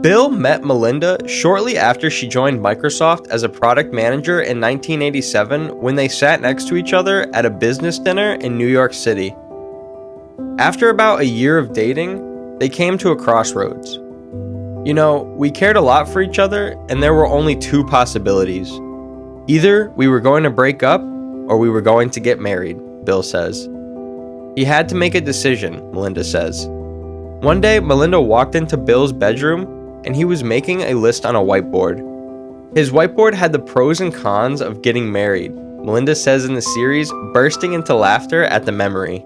Bill met Melinda shortly after she joined Microsoft as a product manager in 1987 when they sat next to each other at a business dinner in New York City. After about a year of dating, they came to a crossroads. You know, we cared a lot for each other, and there were only two possibilities. Either we were going to break up, or we were going to get married, Bill says. He had to make a decision, Melinda says. One day, Melinda walked into Bill's bedroom, and he was making a list on a whiteboard. His whiteboard had the pros and cons of getting married, Melinda says in the series, bursting into laughter at the memory.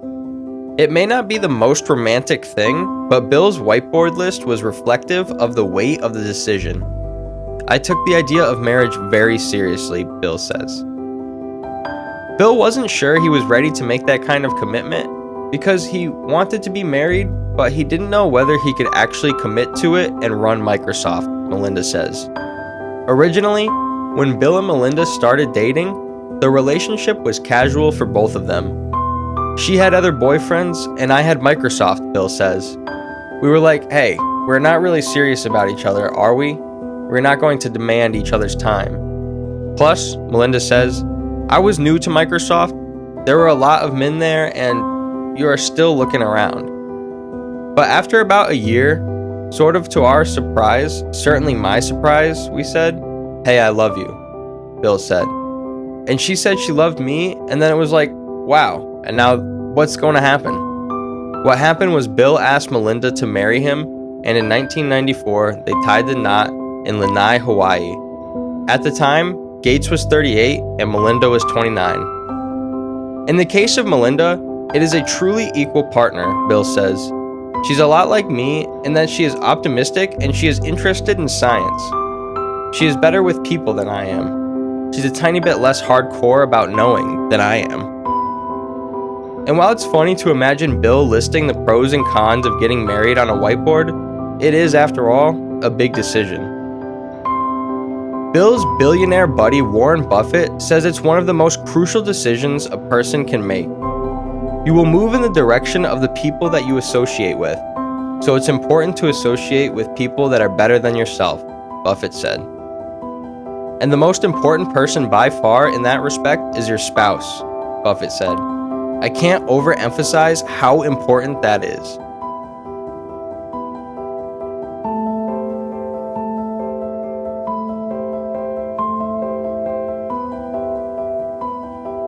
It may not be the most romantic thing, but Bill's whiteboard list was reflective of the weight of the decision. I took the idea of marriage very seriously, Bill says. Bill wasn't sure he was ready to make that kind of commitment because he wanted to be married, but he didn't know whether he could actually commit to it and run Microsoft, Melinda says. Originally, when Bill and Melinda started dating, the relationship was casual for both of them. She had other boyfriends, and I had Microsoft, Bill says. We were like, hey, we're not really serious about each other, are we? We're not going to demand each other's time. Plus, Melinda says, I was new to Microsoft. There were a lot of men there, and you are still looking around. But after about a year, sort of to our surprise, certainly my surprise, we said, hey, I love you, Bill said. And she said she loved me, and then it was like, wow, and now what's going to happen? What happened was Bill asked Melinda to marry him, and in 1994, they tied the knot in Lanai, Hawaii. At the time, Gates was 38 and Melinda was 29. In the case of Melinda, it is a truly equal partner, Bill says. She's a lot like me in that she is optimistic and she is interested in science. She is better with people than I am. She's a tiny bit less hardcore about knowing than I am. And while it's funny to imagine Bill listing the pros and cons of getting married on a whiteboard, it is, after all, a big decision. Bill's billionaire buddy Warren Buffett says it's one of the most crucial decisions a person can make. You will move in the direction of the people that you associate with, so it's important to associate with people that are better than yourself, Buffett said. And the most important person by far in that respect is your spouse, Buffett said. I can't overemphasize how important that is.